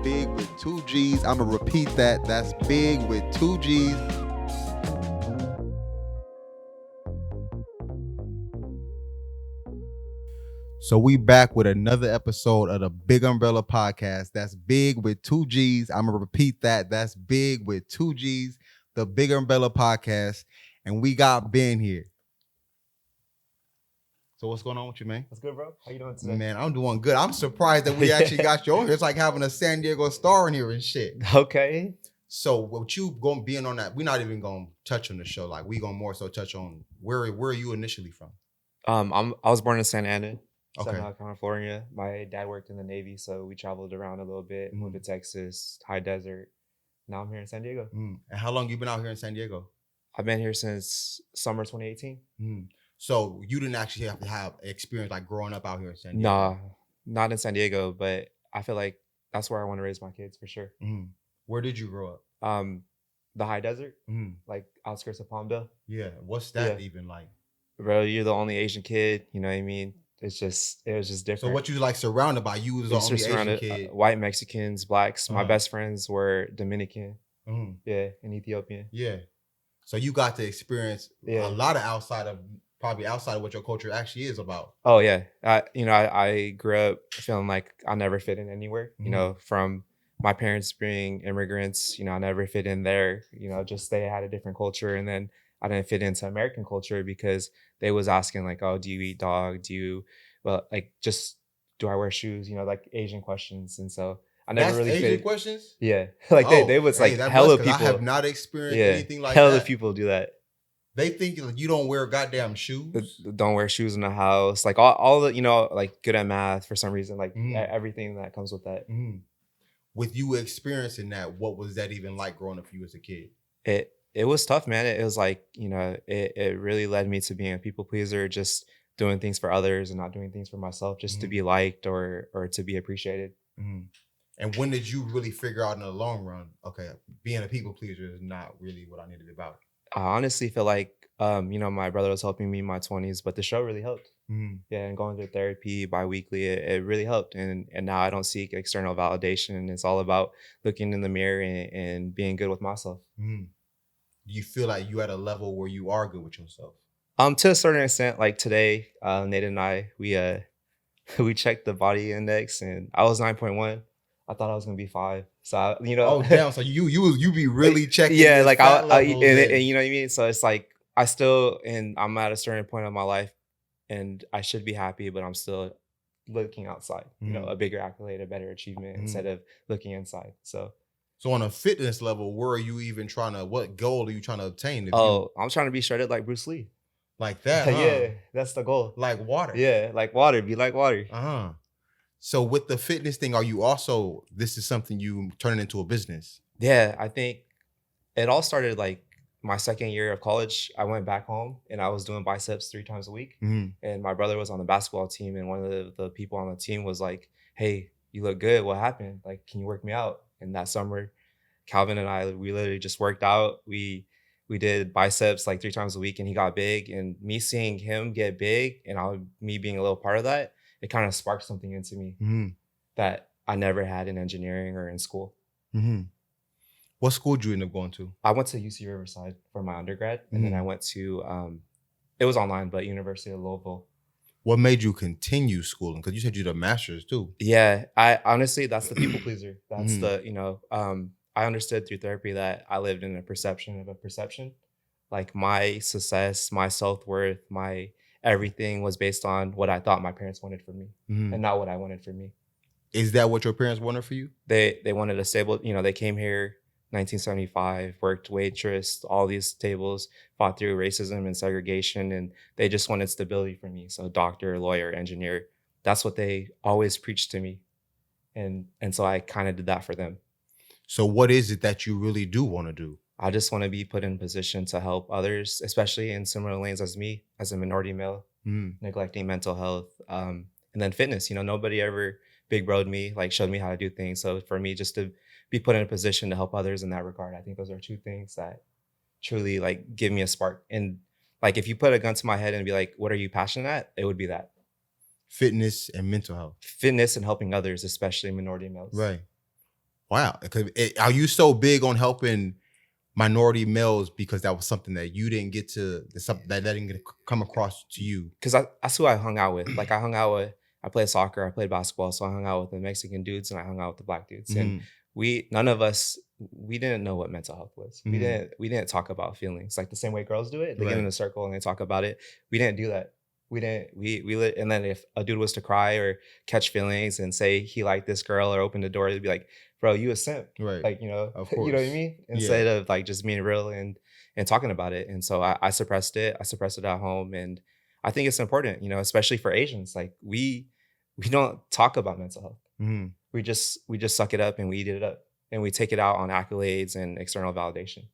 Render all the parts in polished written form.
big with 2 G's. I'm going to repeat that. That's big with 2 G's. So we back with another episode of the BiGG Umbrella Podcast. That's big with 2 G's. I'm going to repeat that. That's big with 2 G's, the BiGG Umbrella Podcast. And we got Binh here. So what's going on with you, man? What's good, bro? How you doing today? Man, I'm doing good. I'm surprised that we actually got you on here. It's like having a San Diego star in here and shit. Okay. So with you being on that, we're not even going to touch on the show. Like, we going to more so touch on where are you initially from? I was born in Santa Ana, Okay. California. My dad worked in the Navy, so we traveled around a little bit, moved to Texas, high desert. Now I'm here in San Diego. And how long you been out here in San Diego? I've been here since summer 2018. So you didn't actually have to have experience like growing up out here in San Diego? Nah, not in San Diego, but I feel like that's where I want to raise my kids for sure. Where did you grow up? The high desert, like outskirts of Palmdale. Yeah. What's that even like? Bro, you're the only Asian kid, you know what I mean? It was just different. So what you like surrounded by? You was the only Asian kid? White Mexicans, blacks. My best friends were Dominican, and Ethiopian. Yeah. So you got to experience a lot of outside of what your culture actually is about. Oh yeah, I grew up feeling like I never fit in anywhere. You know, from my parents being immigrants, I never fit in there. Just they had a different culture, and then I didn't fit into American culture because they was asking like, oh, do you eat dog? Do I wear shoes? Like Asian questions, and so I never really Asian fit. questions. Yeah, like they was like hella people. I have not experienced anything like that. Hella people do that. They think you don't wear goddamn shoes. Don't wear shoes in the house. Like all the, like good at math for some reason. Like everything that comes with that. With you experiencing that, what was that even like growing up for you as a kid? It was tough, man. It was like, it really led me to being a people pleaser, just doing things for others and not doing things for myself, just to be liked or to be appreciated. And when did you really figure out in the long run, okay, being a people pleaser is not really what I need to be about? I honestly feel like, my brother was helping me in my 20s, but the show really helped. Yeah, and going to therapy bi-weekly, it really helped. And now I don't seek external validation. It's all about looking in the mirror and being good with myself. Do you feel like you at a level where you are good with yourself? To a certain extent, like today, Nate and I, we checked the body index and I was 9.1. I thought I was gonna be 5. So Oh damn! So you be really checking. Yeah, like I and you know what I mean. So it's like I'm at a certain point of my life, and I should be happy, but I'm still looking outside. A bigger accolade, a better achievement instead of looking inside. So on a fitness level, where are you even what goal are you trying to obtain? I'm trying to be shredded like Bruce Lee. Like that? Huh? Yeah, that's the goal. Like water. Yeah, like water. Be like water. So with the fitness thing, are you also, this is something you turning into a business? Yeah, I think it all started like my second year of college. I went back home and I was doing biceps 3 times a week. And my brother was on the basketball team. And one of the people on the team was like, hey, you look good. What happened? Like, can you work me out? And that summer, Calvin and I, we literally just worked out. We did biceps like 3 times a week and he got big. And me seeing him get big and me being a little part of that, it kind of sparked something into me that I never had in engineering or in school. What school did you end up going to? I went to UC Riverside for my undergrad. And then I went to, it was online, but University of Louisville. What made you continue schooling? Because you said you did a master's too. Yeah, I honestly, that's the people pleaser. That's I understood through therapy that I lived in a perception of a perception. Like my success, my self-worth, my everything was based on what I thought my parents wanted for me and not what I wanted for me. Is that what your parents wanted for you? They wanted a stable, they came here 1975, worked waitress, all these tables, fought through racism and segregation, and they just wanted stability for me. So doctor, lawyer, engineer, that's what they always preached to me. And so I kind of did that for them. So what is it that you really do want to do? I just want to be put in position to help others, especially in similar lanes as me, as a minority male, neglecting mental health, and then fitness. Nobody ever big broed me, like showed me how to do things. So for me, just to be put in a position to help others in that regard, I think those are 2 things that truly like give me a spark. And like, if you put a gun to my head and be like, what are you passionate at? It would be that. Fitness and mental health. Fitness and helping others, especially minority males. Right. Wow. Are you so big on helping minority males because that was something that you didn't get to, something that didn't get to come across to you? Because that's who I hung out with. Like I played soccer, I played basketball, so I hung out with the Mexican dudes and I hung out with the black dudes. And none of us, we didn't know what mental health was. We didn't talk about feelings like the same way girls do it. They get in a circle and they talk about it. We didn't do that. And then if a dude was to cry or catch feelings and say he liked this girl or open the door, they'd be like, bro, you a simp. Right. Like, of course. you know what I mean? Instead of like just being real and talking about it. And so I suppressed it. I suppressed it at home. And I think it's important, especially for Asians. Like we don't talk about mental health. We just suck it up and we eat it up. And we take it out on accolades and external validation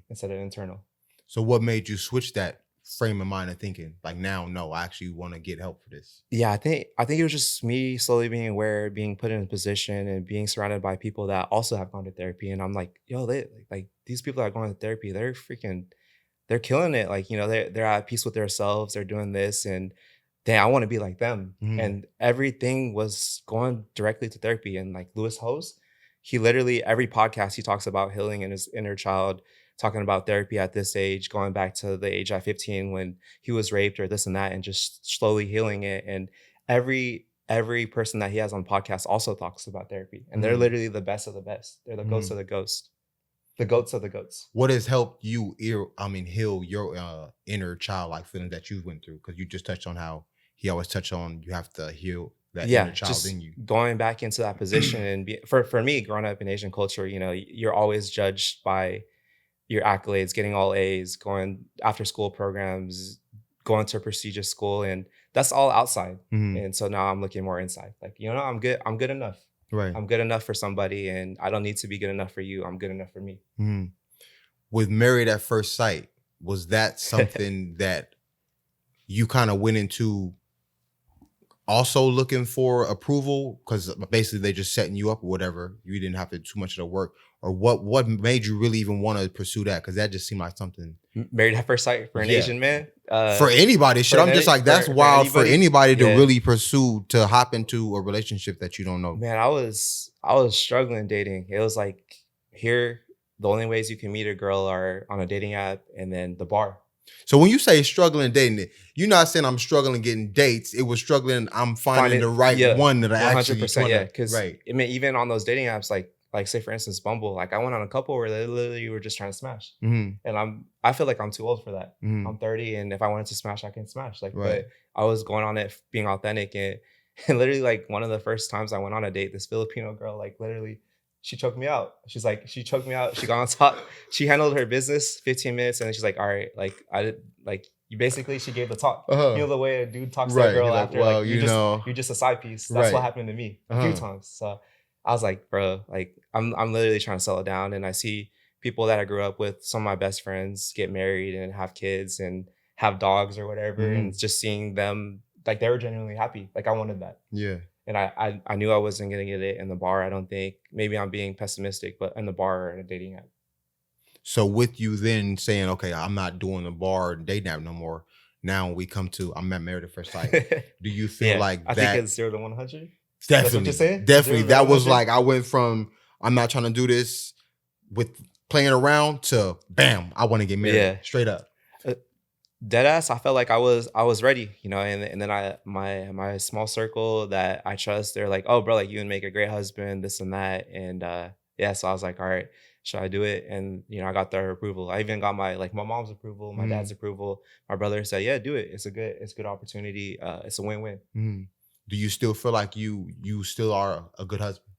instead of internal. So what made you switch that frame of mind and thinking like, now, no, I actually want to get help for this? Yeah, I think it was just me slowly being aware, being put in a position and being surrounded by people that also have gone to therapy. And I'm like, yo, like these people that are going to therapy, they're killing it. Like, they're at peace with themselves. They're doing this and dang, I want to be like them. And everything was going directly to therapy. And like Lewis Hose, he literally, every podcast, he talks about healing in his inner child, talking about therapy at this age, going back to the age at 15 when he was raped or this and that, and just slowly healing it. And every person that he has on podcasts also talks about therapy. And they're literally the best of the best. They're the ghosts of the ghosts. The goats of the goats. What has helped you heal your inner childlike feeling that you went through? Because you just touched on how he always touched on you have to heal that inner child in you. Going back into that position and for me, growing up in Asian culture, you're always judged by your accolades, getting all A's, going after school programs, going to a prestigious school, and that's all outside. And so now I'm looking more inside. Like, I'm good. I'm good enough. Right. I'm good enough for somebody, and I don't need to be good enough for you. I'm good enough for me. With Married at First Sight, was that something that you kind of went into also looking for approval? Because basically they just setting you up or whatever. You didn't have to do too much of the work. Or what made you really even want to pursue that? Because that just seemed like something. Married at First Sight for an Asian man? For anybody. I'm just like, that's wild for anybody to really pursue, to hop into a relationship that you don't know. Man, I was struggling dating. It was like, here, the only ways you can meet a girl are on a dating app and then the bar. So when you say struggling dating, you're not saying I'm struggling getting dates. It was struggling, I'm finding the right one that I actually 100%, yeah. Because I mean, even on those dating apps, like say for instance, Bumble, like I went on a couple where they literally were just trying to smash. And I feel like I'm too old for that. I'm 30, and if I wanted to smash, I can smash. Like, but I was going on it being authentic, and literally like one of the first times I went on a date, this Filipino girl, like literally, she choked me out. She choked me out. She got on top. She handled her business 15 minutes, and then she's like, all right, she gave the talk. The way a dude talks to a girl after, like, well, you're just a side piece. That's what happened to me a few times. So I was like, bro, like I'm literally trying to settle down, and I see people that I grew up with, some of my best friends, get married and have kids and have dogs or whatever, and just seeing them, like they were genuinely happy. Like I wanted that. Yeah. And I knew I wasn't gonna get it in the bar. I don't think. Maybe I'm being pessimistic, but in the bar or in a dating app. So with you then saying, okay, I'm not doing the bar and dating app no more. Now we come to I'm not Married at First Sight. Do you feel like that? I think it's 0 to 100. Definitely. That's what you're saying? Definitely. That was like, I went from I'm not trying to do this with playing around to bam, I want to get married. Yeah. Straight up. Deadass, I felt like I was ready, and then my small circle that I trust, they're like, oh bro, like you would make a great husband, this and that. And so I was like, all right, should I do it? And I got their approval. I even got my mom's approval, my dad's approval. My brother said, yeah, do it. It's a good opportunity. It's a win-win. Do you still feel like you still are a good husband?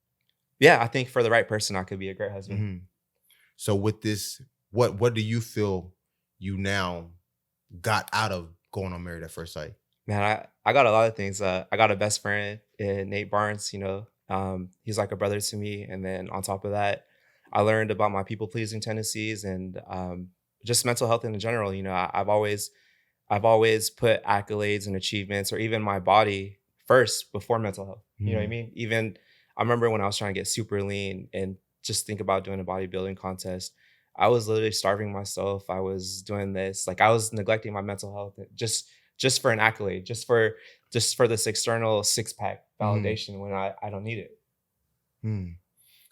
Yeah, I think for the right person, I could be a great husband. So with this, what do you feel you now got out of going on Married at First Sight? Man, I got a lot of things. I got a best friend, Nate Barnes. He's like a brother to me. And then on top of that, I learned about my people pleasing tendencies and just mental health in general. I've always put accolades and achievements, or even my body, first before mental health. You know what I mean? Even I remember when I was trying to get super lean and just think about doing a bodybuilding contest, I was literally starving myself. I was doing this, like I was neglecting my mental health just for an accolade, just for this external 6-pack validation when I don't need it.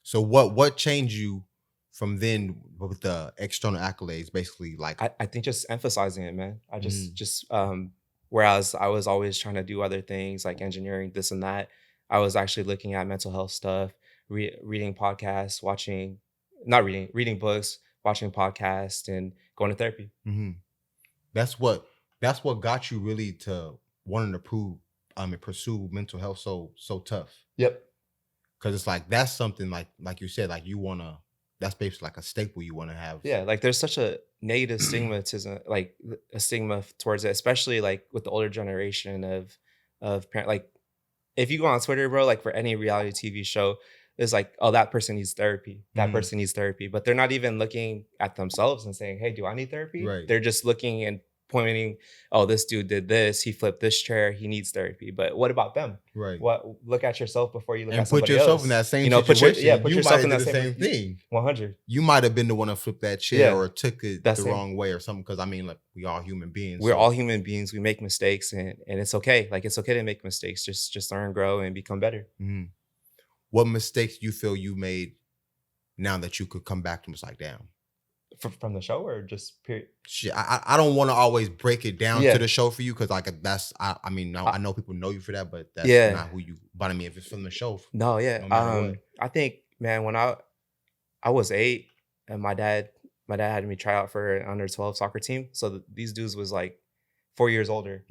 So what changed you from then with the external accolades, basically? Like, I think just emphasizing it, man. I just whereas I was always trying to do other things like engineering, this and that, I was actually looking at mental health stuff, reading podcasts, reading books, watching podcasts, and going to therapy. That's what got you really to wanting to pursue mental health so tough. Yep. Because it's like that's something like you said, like you wanna. That's basically like a staple you want to have. Yeah, like there's such a negative stigma like a stigma towards it, especially like with the older generation of parent. Like if you go on Twitter, bro, like for any reality TV show, it's like, oh, that person needs therapy. That person needs therapy, but they're not even looking at themselves and saying, hey, do I need therapy? Right. They're just looking and pointing, oh, this dude did this, he flipped this chair, he needs therapy. But what about them? Right. Look at yourself before you look and at somebody put yourself else. in that same situation. Put you yourself might in have that did the same thing. 100. You might have been the one to flip that chair or took it the wrong way or something. Because I mean, like, we all human beings. We're all human beings. We make mistakes, and it's okay. Like, it's okay to make mistakes. Just learn, grow, and become better. What mistakes you feel you made now that you could come back to? It's like, damn. From the show or just period? Shit, I don't want to always break it down to the show for you, because like that's I mean I know people know you for that, but that's not who you. But I mean, if it's from the show, no matter I think, man, when I was 8 and my dad had me try out for an under 12 soccer team. So these dudes was like 4 years older.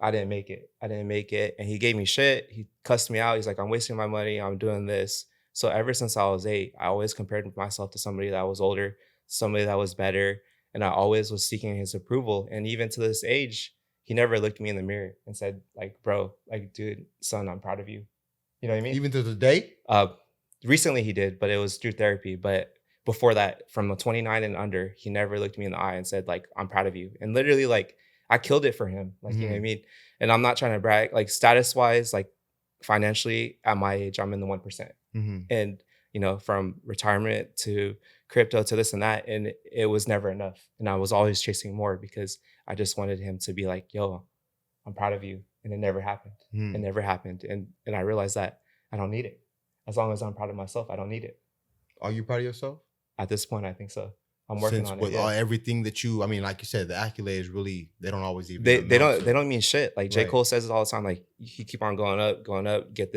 I didn't make it, and he gave me shit. He cussed me out. He's like, I'm wasting my money. I'm doing this. So ever since I was 8, I always compared myself to somebody that was older, somebody that was better, and I always was seeking his approval. And even to this age, he never looked me in the mirror and said, like, bro, like, dude, son, I'm proud of you. You know what I mean? Even to the day? Recently he did, but it was through therapy. But before that, from 29 and under, he never looked me in the eye and said, like, I'm proud of you. And literally, like, I killed it for him. Like, you know what I mean? And I'm not trying to brag, like, status wise, like, financially, at my age, I'm in the 1%. And, you know, from retirement to crypto to this and that, and it was never enough. And I was always chasing more because I just wanted him to be like, yo, I'm proud of you. And it never happened. It never happened. And I realized that I don't need it. As long as I'm proud of myself, I don't need it. Are you proud of yourself? At this point, I think so. I'm working on it. With everything that you, I mean, like you said, the accolades really, they don't always even. They don't mean shit. Like J. Cole says it all the time. Like, you keep on going up, get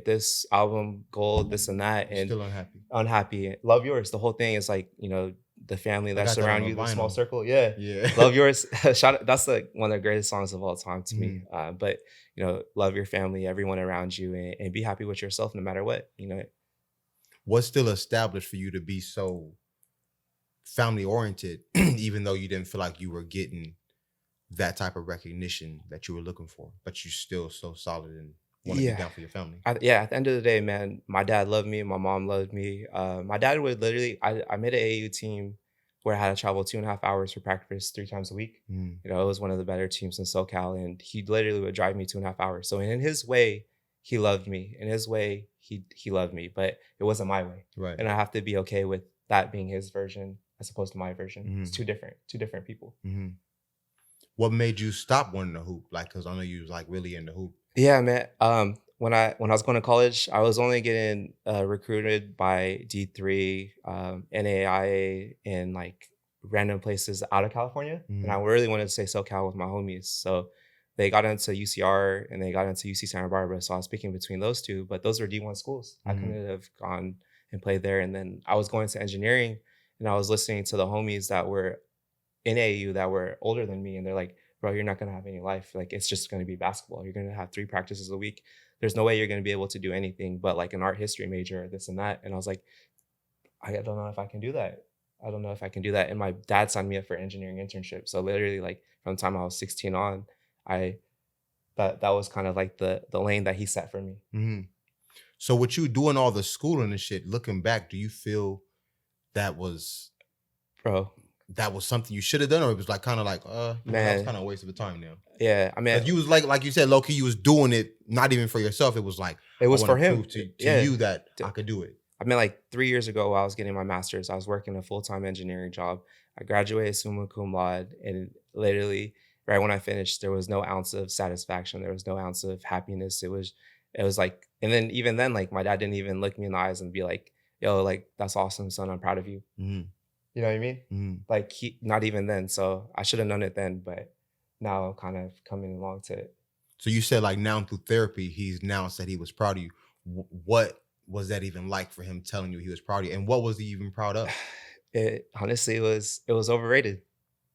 this album, gold, this and that, and still unhappy. Love yours. The whole thing is like, you know, the family that surround you, the small circle. Yeah. Love yours. That's like one of the greatest songs of all time to me. But you know, love your family, everyone around you, and be happy with yourself no matter what. You know, what's still established for you to be so family oriented, even though you didn't feel like you were getting that type of recognition that you were looking for, but you're still so solid and want to be down for your family? At the end of the day, man, my dad loved me. My mom loved me. My dad would literally, I made an AAU team where I had to travel 2.5 hours for practice 3 times a week. You know, it was one of the better teams in SoCal, and he literally would drive me 2.5 hours. So in his way, he loved me. In his way, he loved me, but it wasn't my way. Right. And I have to be okay with that being his version as opposed to my version. It's two different people. What made you stop wanting to hoop? Like, cause I know you was like really into hoop. Yeah, man. When I was going to college, I was only getting recruited by D3, NAIA, and like random places out of California. And I really wanted to stay SoCal with my homies. So they got into UCR and they got into UC Santa Barbara. So I was picking between those two, but those were D1 schools. I couldn't have gone and played there. And then I was going to engineering, and I was listening to the homies that were in AAU that were older than me. And they're like, bro, you're not going to have any life. Like, it's just going to be basketball. You're going to have 3 practices a week. There's no way you're going to be able to do anything but like an art history major or this and that. And I was like, I don't know if I can do that. And my dad signed me up for engineering internship. So literally, like, from the time I was 16 on, that was kind of like the lane that he set for me. So with you doing all the schooling and shit, looking back, do you feel that was something you should have done, or it was like kind of like, man, that was kind of a waste of the time now? Yeah, I mean, you was like you said, low-key, you was doing it not even for yourself. It was like, it was for him, to you that I could do it. I mean, like 3 years ago, while I was getting my master's, I was working a full-time engineering job. I graduated summa cum laude, and literally right when I finished, there was no ounce of satisfaction. There was no ounce of happiness. It was like, and then even then, like, my dad didn't even look me in the eyes and be like, yo, like, that's awesome, son. I'm proud of you. Mm-hmm. You know what I mean? Mm-hmm. Like, not even then. So I should have known it then, but now I'm kind of coming along to it. So you said like now through therapy, he's now said he was proud of you. What was that even like for him telling you he was proud of you? And what was he even proud of? It honestly it was overrated.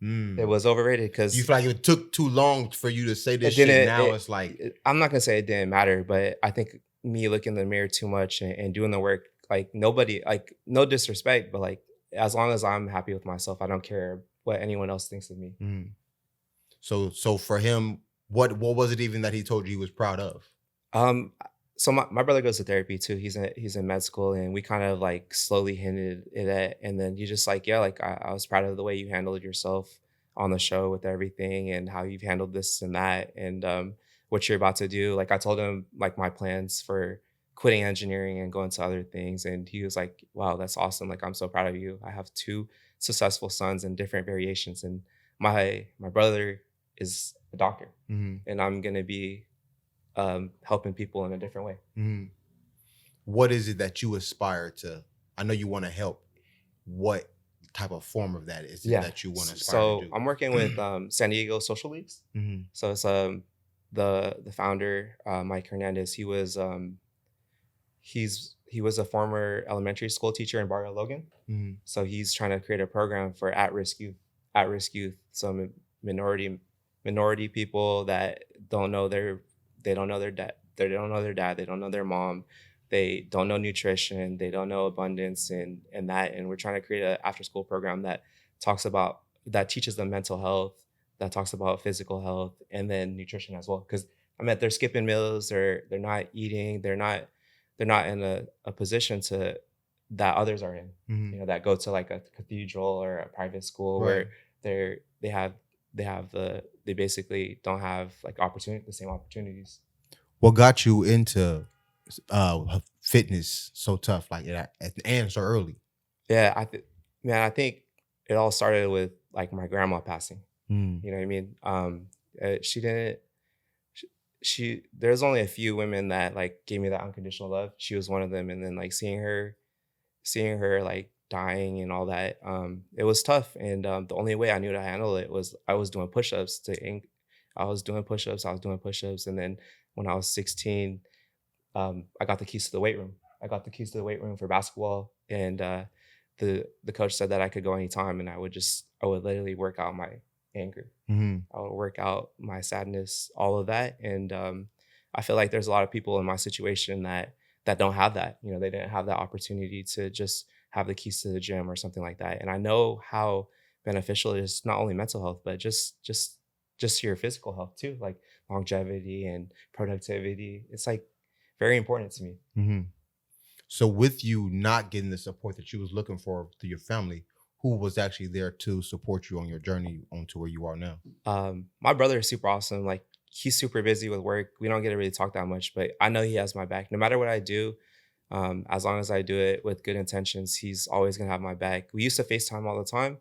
It Mm. was overrated You because feel like it took too long for you to say this it shit. didn't. Now it's like, I'm not gonna say it didn't matter, but I think me looking in the mirror too much and doing the work, like nobody, like no disrespect, but like as long as I'm happy with myself, I don't care what anyone else thinks of me. mm. So for him, what was it even that he told you he was proud of? So my brother goes to therapy too. He's in med school, and we kind of like slowly hinted it at, and then he just like, yeah, like I was proud of the way you handled yourself on the show with everything and how you've handled this and that, and what you're about to do. Like I told him like my plans for quitting engineering and going to other things, and he was like, wow, that's awesome. Like I'm so proud of you. I have two successful sons in different variations, and my brother is a doctor, Mm-hmm. and I'm gonna be helping people in a different way. Mm-hmm. What is it that you aspire to? I know you want to help. What type of form of that is it that you want to aspire to do? So I'm working with San Diego Social Leagues. Mm-hmm. So it's the founder, Mike Hernandez. He was he was a former elementary school teacher in Barrio Logan. Mm-hmm. So he's trying to create a program for at-risk youth, so minority people that don't know their dad, they don't know their mom, they don't know nutrition, they don't know abundance and we're trying to create an after school program that teaches them mental health, that talks about physical health and then nutrition as well. Because I mean, they're skipping meals, they're not eating, they're not in a position to that others are in. Mm-hmm. You know, that go to like a cathedral or a private school Right. where they basically don't have like the same opportunities. What got you into fitness so tough, like and so early? Yeah, I think it all started with like my grandma passing. Mm. You know what I mean? There's only a few women that like gave me that unconditional love. She was one of them, and then like seeing her like dying and all that, it was tough. And the only way I knew to handle it was I was doing push-ups and then when I was 16, I got the keys to the weight room. For basketball, and the coach said that I could go anytime, and I would literally work out my anger. Mm-hmm. I would work out my sadness, all of that. And I feel like there's a lot of people in my situation that don't have that. You know, they didn't have that opportunity to just have the keys to the gym or something like that. And I know how beneficial it is, not only mental health, but just your physical health too, like longevity and productivity. It's like very important to me. Mm-hmm. So with you not getting the support that you was looking for through your family, who was actually there to support you on your journey onto where you are now? My brother is super awesome. Like he's super busy with work. We don't get to really talk that much, but I know he has my back. No matter what I do, as long as I do it with good intentions, he's always gonna have my back. We used to FaceTime all the time,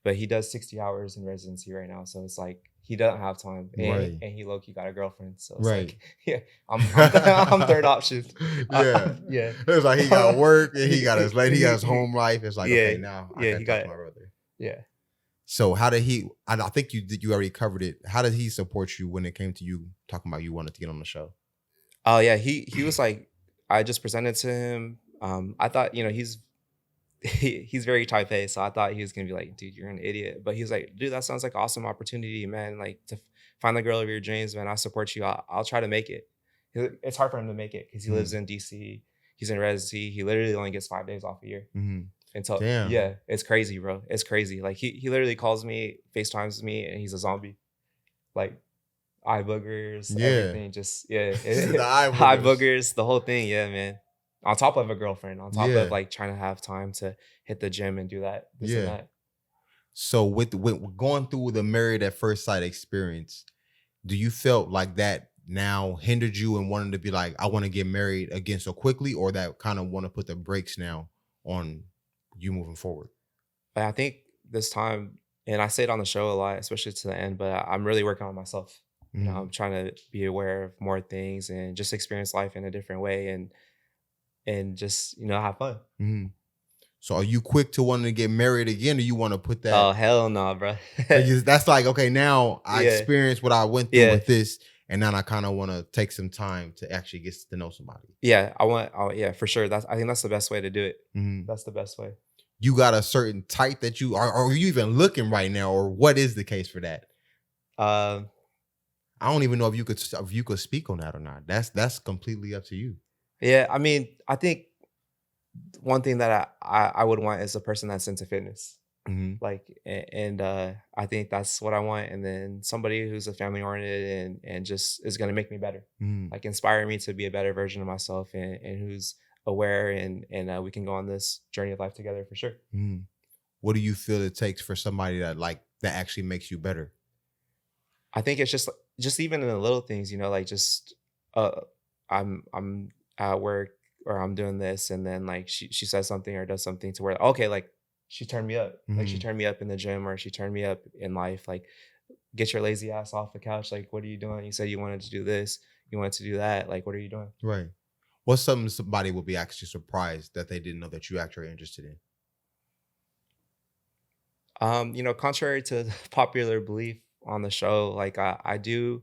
but he does 60 hours in residency right now. So it's like he doesn't have time, and he low-key got a girlfriend. So it's like, yeah, I'm third option. Yeah. Yeah. It's like he got work and he got his lady, he got his home life. It's like, okay, now I got to talk to my brother. Yeah. So how did he? I think you already covered it. How did he support you when it came to you talking about you wanted to get on the show? Oh yeah, he was like, I just presented to him. I thought, you know, he's very type A, so I thought he was gonna be like, dude, you're an idiot. But he was like, dude, that sounds like an awesome opportunity, man. Like to find the girl of your dreams, man. I support you. I'll try to make it. It's hard for him to make it because he lives in DC. He's in residency. He literally only gets 5 days off a year. Mm-hmm. Until damn. Yeah, it's crazy, bro. It's crazy. Like he literally calls me, FaceTimes me, and he's a zombie. Like eye boogers, everything. Just the eye boogers, the whole thing. Yeah, man. On top of a girlfriend, on top of like trying to have time to hit the gym and do that. And that. So with going through the married at first sight experience, do you felt like that now hindered you and wanted to be like, I want to get married again so quickly, or that kind of want to put the brakes now on you moving forward? But I think this time, and I say it on the show a lot, especially to the end, but I'm really working on myself. I'm trying to be aware of more things and just experience life in a different way. And and just, you know, have fun. Mm-hmm. So are you quick to wanting to get married again, or you want to put that? Oh, hell no, bro. That's like, okay, now I experienced what I went through with this, and now I kind of want to take some time to actually get to know somebody. Yeah, yeah, for sure. I think that's the best way to do it. Mm-hmm. That's the best way. You got a certain type that you are you even looking right now, or what is the case for that? I don't even know if you could speak on that or not. That's completely up to you. Yeah, I mean, I think one thing that I would want is a person that's into fitness. Mm-hmm. Like, and I think that's what I want. And then somebody who's a family oriented and just is going to make me better, like inspire me to be a better version of myself, and who's aware, and we can go on this journey of life together for sure. What do you feel it takes for somebody that actually makes you better? I think it's just even in the little things, you know, like just I'm at work, or I'm doing this, and then like she says something or does something to where, okay, like she turned me up. Like she turned me up in the gym, or she turned me up in life. Like, get your lazy ass off the couch. Like, what are you doing? You said you wanted to do this, you wanted to do that. Like, what are you doing? Right. What's something somebody would be actually surprised that they didn't know that you actually are interested in? You know, contrary to popular belief on the show, like I do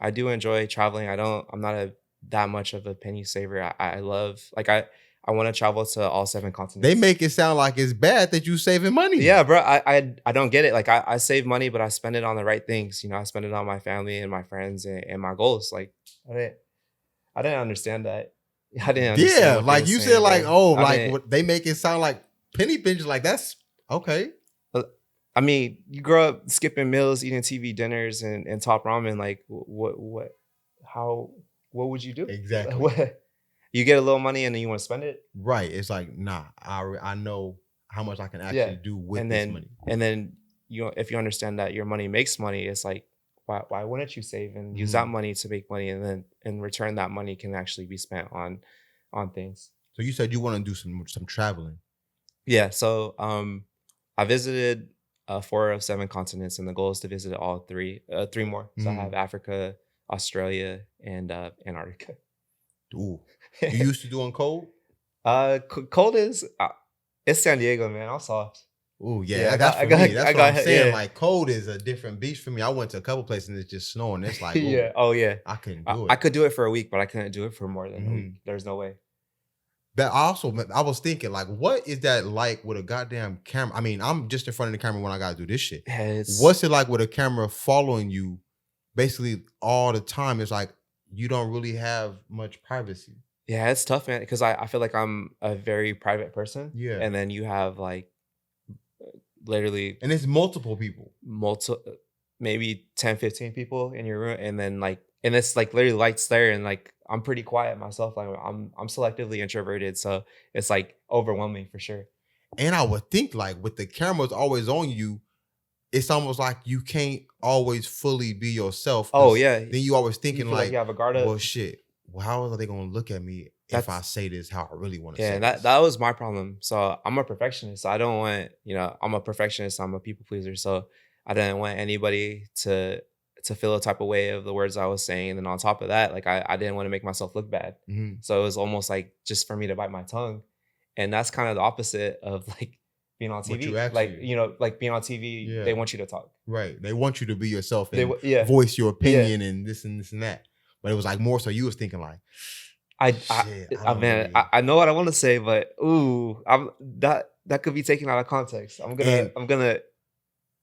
enjoy traveling. I'm not that much of a penny saver. I love, like, I want to travel to all 7 continents. They make it sound like it's bad that you saving money. Yeah, bro. I don't get it. Like, I save money, but I spend it on the right things. You know, I spend it on my family and my friends and my goals. Like, I didn't understand that. I didn't understand. Yeah, like you said, like, oh, like what they make it sound like penny pinch. Like, that's okay. I mean, you grow up skipping meals, eating TV dinners, and top ramen. Like, what would you do? Exactly. You get a little money and then you want to spend it? Right. It's like, nah, I know how much I can actually do with this money. And then, you know, if you understand that your money makes money, it's like, why wouldn't you save and use that money to make money, and then in return that money can actually be spent on things. So you said you want to do some traveling. Yeah. So I visited 4 of 7 continents, and the goal is to visit all 3 more. So I have Africa, Australia, and Antarctica. Ooh. You used to doing cold? Cold is it's San Diego, man. I'm soft. Oh yeah, that's for me. That's what I'm saying. Yeah. Like, cold is a different beast for me. I went to a couple places and it's just snowing. It's like, yeah, oh yeah, I couldn't do it. I could do it for a week, but I couldn't do it for more than a week. There's no way. But I was thinking, like, what is that like with a goddamn camera? I mean, I'm just in front of the camera when I gotta do this shit. Yeah, what's it like with a camera following you basically all the time? It's like you don't really have much privacy. Yeah, it's tough, man, because I feel like I'm a very private person. Yeah. And then you have like literally, and it's multiple people, maybe 10, 15 people in your room, and then like, and it's like literally lights there, and like I'm pretty quiet myself. Like I'm selectively introverted, so it's like overwhelming for sure. And I would think, like, with the cameras always on you, it's almost like you can't always fully be yourself. Oh yeah. Then you always thinking like you have a guard up. Well, shit. Well, how are they gonna look at me if I say this how I really want to say this? That was my problem. So I'm a perfectionist. So I don't want, you know, I'm a perfectionist. I'm a people pleaser. So I didn't want anybody to feel a type of way of the words I was saying. And on top of that, like I didn't want to make myself look bad. So it was almost like just for me to bite my tongue. And that's kind of the opposite of like being on TV. Like, you know, like being on TV, they want you to talk. Right. They want you to be yourself and voice your opinion and this and this and that. But it was like more so you was thinking like, I know what I want to say, but that could be taken out of context. I'm gonna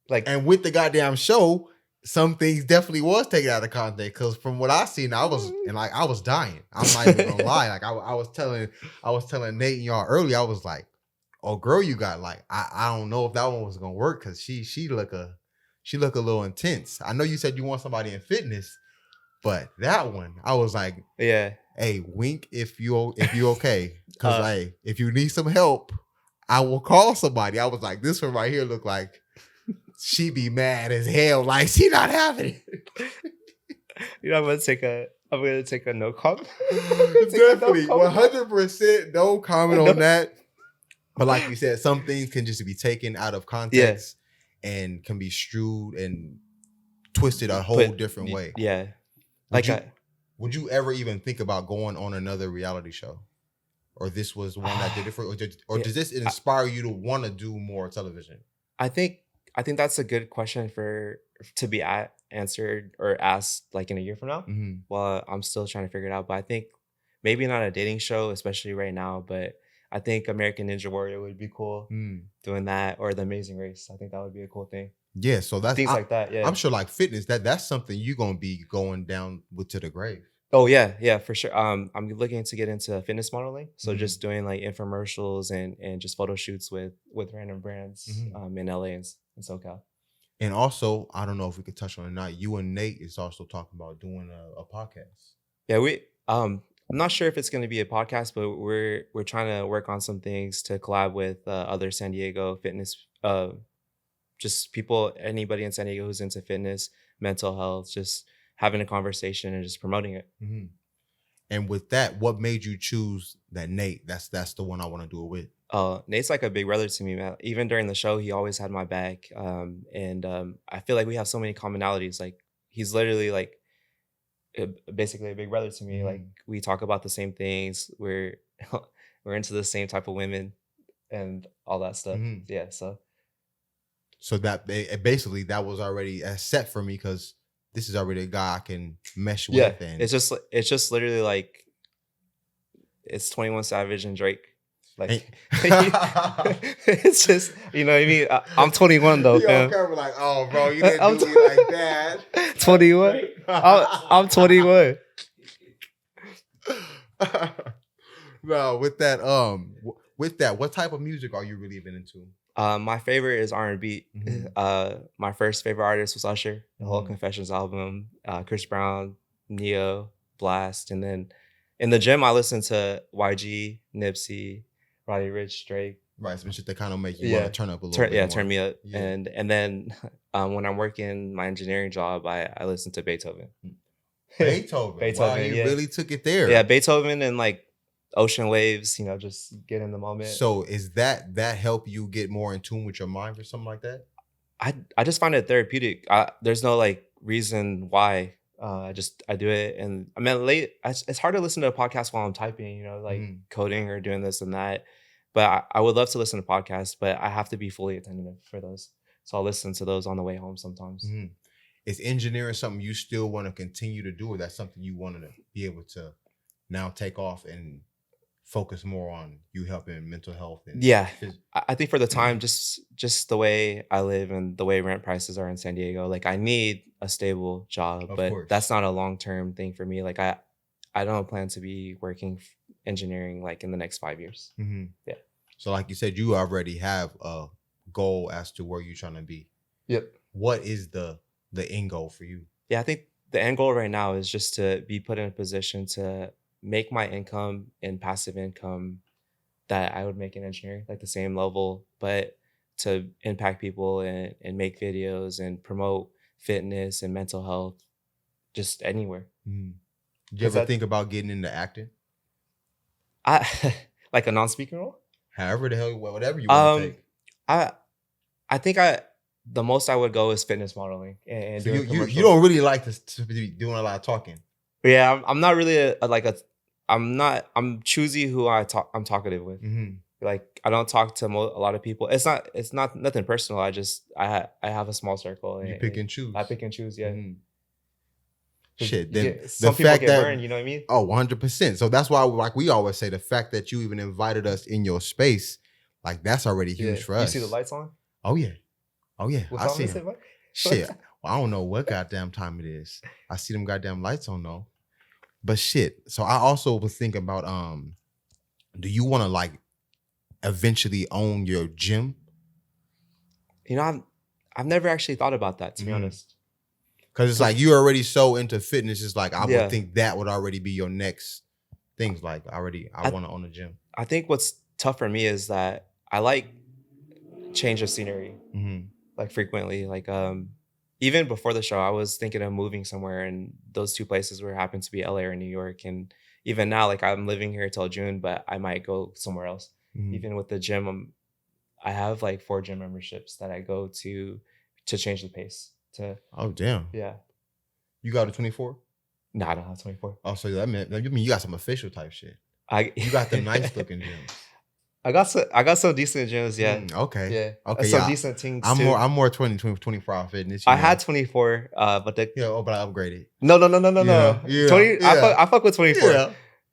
like, and with the goddamn show, some things definitely was taken out of context, because from what I seen, I was dying. I'm not even gonna lie. Like I was telling Nate and y'all earlier, I was like, oh girl, you got like, I don't know if that one was gonna work, because she look a little intense. I know you said you want somebody in fitness, but that one, I was like, yeah, hey, wink if you okay, because like if you need some help, I will call somebody. I was like, this one right here look like she be mad as hell, like she not having it. You know, I'm gonna take a no comment. Definitely, 100% no comment on that. But like you said, some things can just be taken out of context and can be strewed and twisted a whole different way. Yeah. Would you ever even think about going on another reality show? or this was one that did it for, or does this inspire you to want to do more television? I think that's a good question to be answered or asked like in a year from now. Well, I'm still trying to figure it out, but I think maybe not a dating show, especially right now, but I think American Ninja Warrior would be cool doing that, or The Amazing Race. I think that would be a cool thing. Yeah, so that's things like that. Yeah, I'm sure like fitness, that's something you're gonna be going down with to the grave. Oh yeah, for sure. I'm looking to get into fitness modeling, so just doing like infomercials and just photo shoots with random brands in LA and SoCal. And also, I don't know if we could touch on it or not. You and Nate is also talking about doing a podcast. Yeah, I'm not sure if it's going to be a podcast, but we're trying to work on some things to collab with other San Diego fitness, just people, anybody in San Diego who's into fitness, mental health, just having a conversation and just promoting it. And with that, what made you choose that Nate? That's the one I want to do it with. Nate's like a big brother to me, man. Even during the show, he always had my back. And I feel like we have so many commonalities. Like he's literally like basically a big brother to me. Like we talk about the same things. We're into the same type of women and all that stuff. Yeah. So that basically that was already set for me, because this is already a guy I can mesh with. Yeah, and it's just literally like it's 21 Savage and Drake. Like it's just, you know what I mean? I'm 21 though. Yo, Kevin, like, oh bro, you didn't do me like that. 21. I'm 21. No, with that, what type of music are you really been into? My favorite is R&B. My first favorite artist was Usher, the whole Confessions album, Chris Brown, Neo, Blast. And then in the gym, I listen to YG, Nipsey, Roddy Ricch, Drake. Right, some shit that kind of make you want to turn up a little bit more. Turn me up. Yeah. And then when I'm working my engineering job, I listen to Beethoven. Beethoven. Wow, he really took it there. Yeah, Beethoven and like ocean waves, you know, just get in the moment. So is that help you get more in tune with your mind or something like that? I just find it therapeutic. There's no like reason why. I do it. And I mean, it's hard to listen to a podcast while I'm typing, you know, like coding or doing this and that. But I would love to listen to podcasts, but I have to be fully attentive for those. So I'll listen to those on the way home sometimes. Is engineering something you still want to continue to do, or that's something you wanted to be able to now take off and focus more on you helping mental health? And I think for the time, just the way I live and the way rent prices are in San Diego, like I need a stable job, but that's not a long-term thing for me. Like I don't plan to be working engineering like in the next 5 years. Yeah. So like you said, you already have a goal as to where you're trying to be. Yep. What is the end goal for you? Yeah, I think the end goal right now is just to be put in a position to make my income and passive income that I would make in engineering, like the same level, but to impact people and make videos and promote fitness and mental health just anywhere. Did you ever think about getting into acting? Like a non-speaking role? However the hell, whatever you want to take. I think the most I would go is fitness modeling. And so you don't really like to be doing a lot of talking. Yeah, I'm not really I'm choosy who I'm talkative with. Like I don't talk to a lot of people. It's not nothing personal. I have a small circle. You pick and choose. I pick and choose. Yeah. Shit. Then some people get burned. You know what I mean? Oh, 100%. So that's why, like we always say, the fact that you even invited us in your space, like that's already huge for us. You see the lights on? Oh yeah. I see them. Shit. Well, I don't know what goddamn time it is. I see them goddamn lights on though. But shit. So I also was thinking about do you want to like eventually own your gym? You know, I've never actually thought about that, to be honest. Because it's like you're already so into fitness. It's like I would think that would already be your next things. Like I want to own a gym. I think what's tough for me is that I like change of scenery, like frequently. Like even before the show, I was thinking of moving somewhere, and those two places were happened to be LA or New York. And even now, like I'm living here till June, but I might go somewhere else. Even with the gym, I have like 4 gym memberships that I go to change the pace. Oh damn. Yeah. You got a 24? No, I don't have 24. Oh, so that mean you got some official type shit. You got the nice looking gyms. I got some decent gyms, yeah. Okay. Yeah. Okay. Some decent things I'm too. more 24 hour fitness. I had 24, but but I upgraded. No. Yeah. 20. I fuck with 24. Yeah.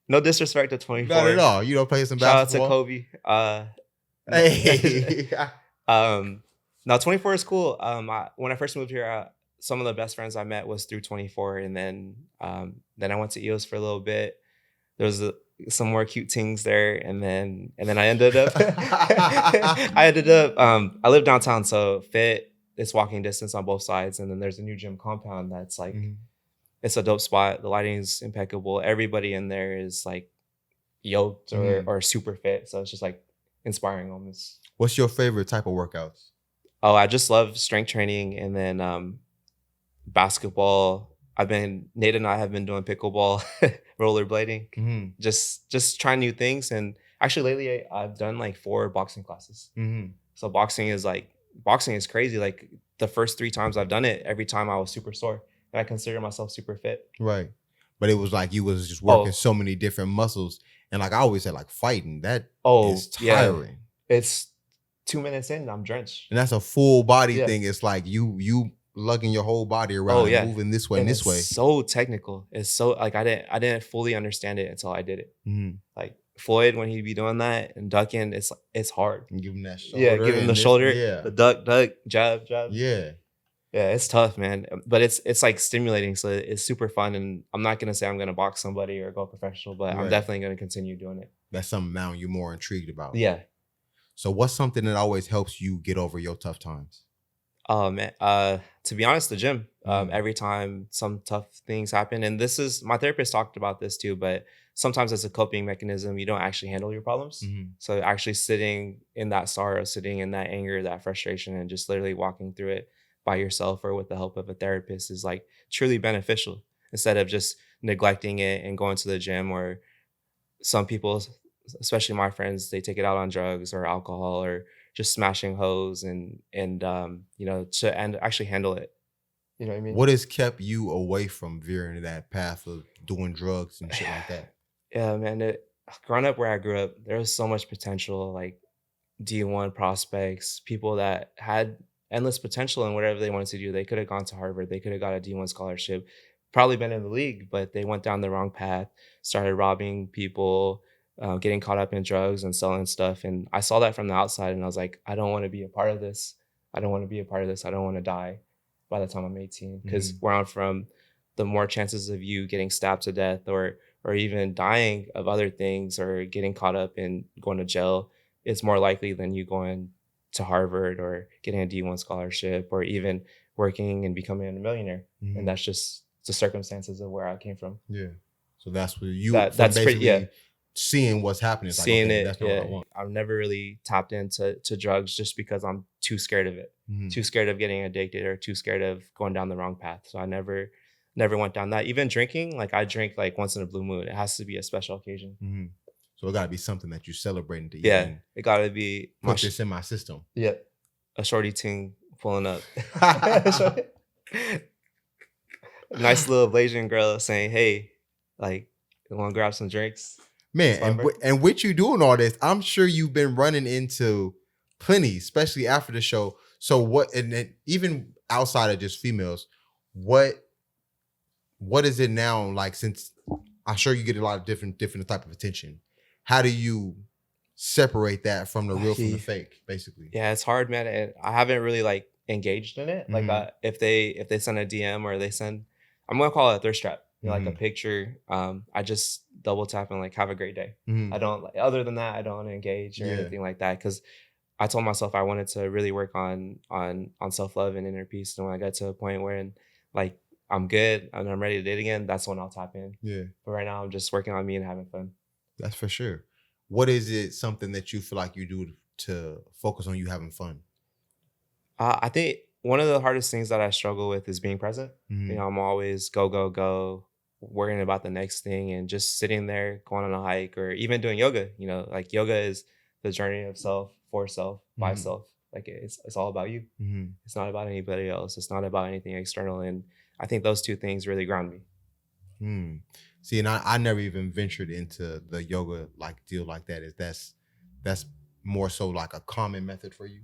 No disrespect to 24. Not at all. You don't play some basketball. Shout out to Kobe. Hey. Now 24 is cool. When I first moved here, some of the best friends I met was through 24, and then I went to EOS for a little bit. There was some more cute things there, and then I ended up I live downtown, so fit, it's walking distance on both sides, and then there's a new gym compound that's like it's a dope spot. The lighting is impeccable. Everybody in there is like yoked or super fit, so it's just like inspiring almost. What's your favorite type of workouts? Oh, I just love strength training, and then basketball. Nate and I have been doing pickleball, rollerblading, just trying new things. And actually lately I've done like 4 boxing classes. So boxing is crazy. Like the first 3 times I've done it, every time I was super sore, and I consider myself super fit. Right. But it was like you was just working so many different muscles. And like I always said, like fighting, that is tiring. Yeah. It's 2 minutes in, I'm drenched. And that's a full body thing. It's like you lugging your whole body around and moving this way and this way. It's so technical. It's so like I didn't fully understand it until I did it. Like Floyd, when he'd be doing that and ducking, it's hard. And give him that shoulder. Yeah, give him the shoulder, the duck, jab. Yeah. Yeah, it's tough, man. But it's like stimulating, so it's super fun. And I'm not gonna say I'm gonna box somebody or go professional, but I'm definitely gonna continue doing it. That's something now you're more intrigued about. Yeah. So what's something that always helps you get over your tough times? Oh man, to be honest, the gym. Every time some tough things happen, and my therapist talked about this too, but sometimes as a coping mechanism, you don't actually handle your problems. So actually sitting in that sorrow, sitting in that anger, that frustration, and just literally walking through it by yourself or with the help of a therapist is like truly beneficial, instead of just neglecting it and going to the gym. Or some people, especially my friends, they take it out on drugs or alcohol or just smashing hoes and actually handle it. You know what I mean? What has kept you away from veering that path of doing drugs and shit like that? Yeah, man. Growing up where I grew up, there was so much potential, like D1 prospects, people that had endless potential in whatever they wanted to do. They could have gone to Harvard. They could have got a D1 scholarship, probably been in the league, but they went down the wrong path, started robbing people, getting caught up in drugs and selling stuff. And I saw that from the outside, and I was like, I don't want to be a part of this. I don't want to be a part of this. I don't want to die by the time I'm 18, because where I'm from, the more chances of you getting stabbed to death or even dying of other things or getting caught up in going to jail is more likely than you going to Harvard or getting a D1 scholarship or even working and becoming a millionaire. And that's just the circumstances of where I came from. Yeah. So that's where you that's pretty, seeing what's happening. It's seeing like, okay, it. That's not what I want. I've never really tapped into drugs just because I'm too scared of it. Too scared of getting addicted or too scared of going down the wrong path. So I never went down that. Even drinking, like I drink like once in a blue moon. It has to be a special occasion. So it got to be something that you're celebrating to eat. Yeah, it got to be. Put this in my system. Yep. A shorty ting pulling up. Nice little Blasian girl saying, hey, like, you want to grab some drinks? Man, and with you doing all this, I'm sure you've been running into plenty, especially after the show. So what, and then even outside of just females, what is it now like, since I'm sure you get a lot of different type of attention? How do you separate that from the real from the fake, basically? Yeah, it's hard, man. And I haven't really like engaged in it. Like if they send a DM or they send, I'm gonna call it a thirst trap. Like a picture, I just double tap and like have a great day. I don't like, other than that, I don't want to engage or anything like that, because I told myself I wanted to really work on self-love and inner peace. And when I got to a point where like I'm good and I'm ready to date again, that's when I'll tap in. Yeah. But right now I'm just working on me and having fun. That's for sure. What is it, something that you feel like you do to focus on you having fun? I think one of the hardest things that I struggle with is being present. You know, I'm always go, worrying about the next thing, and just sitting there, going on a hike, or even doing yoga. You know, like yoga is the journey of self, for self, by self. Like it's all about you. It's not about anybody else. It's not about anything external. And I think those two things really ground me. See, and I never even ventured into the yoga like deal like that. That's more so like a common method for you?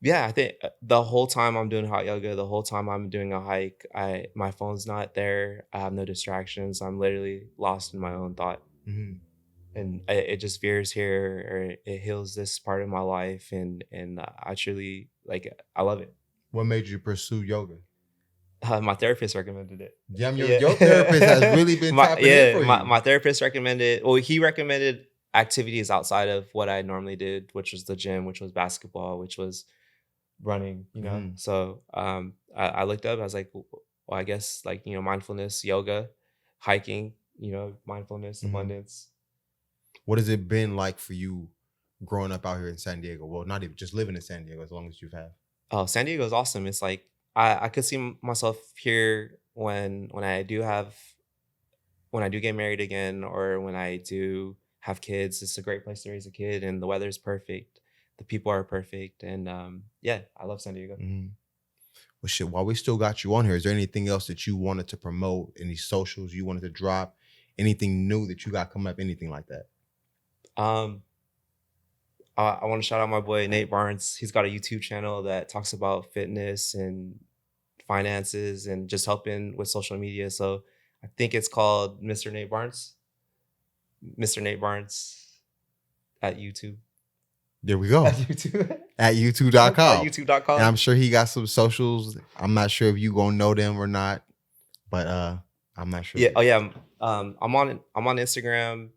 Yeah, I think the whole time I'm doing hot yoga, the whole time I'm doing a hike, my phone's not there. I have no distractions. I'm literally lost in my own thought. And it just veers here, or it heals this part of my life, and I truly I love it. What made you pursue yoga? My therapist recommended it. Damn, your therapist has really been tapping in for you. My therapist recommended. Well, he recommended activities outside of what I normally did, which was the gym, which was basketball, which was running. So I looked up. I was like, well, I guess mindfulness, yoga, hiking. Mindfulness, abundance. What has it been like for you growing up out here in San Diego? Well, not even just living in San Diego, as long as you've had. Oh, San Diego is awesome. It's like I could see myself here when I do get married again, or when I do have kids. It's a great place to raise a kid, and the weather's perfect. The people are perfect, and I love San Diego. Well, shit, while we still got you on here, is there anything else that you wanted to promote? Any socials you wanted to drop? Anything new that you got coming up? Anything like that? I want to shout out my boy Nate Barnes. He's got a YouTube channel that talks about fitness and finances and just helping with social media. So I think it's called Mr. Nate Barnes. Mr. Nate Barnes at YouTube. There we go. At YouTube. At YouTube.com. At YouTube.com. And I'm sure he got some socials. I'm not sure if you gonna know them or not, but I'm not sure. Yeah. Oh yeah. I'm on Instagram.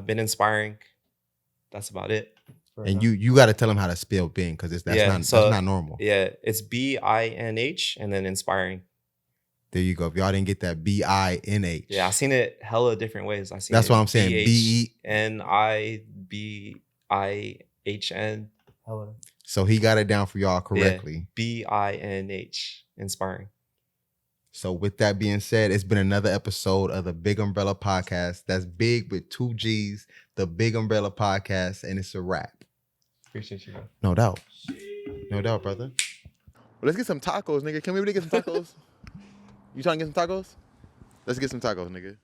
Been inspiring. That's about it. And you got to tell him how to spell Binh, because that's not normal. Yeah, it's BINH and then inspiring. There you go. If y'all didn't get that, BINH. Yeah, I seen it hella different ways. That's what I'm saying. BENIBIHN. Hella. So he got it down for y'all correctly. Yeah, BINH, inspiring. So with that being said, it's been another episode of the BiGG Umbrella Podcast. That's big with 2 G's, the BiGG Umbrella Podcast, and it's a wrap. Appreciate you, bro. No doubt. No doubt, brother. Well, let's get some tacos, nigga. Can we really get some tacos? You trying to get some tacos? Let's get some tacos, nigga.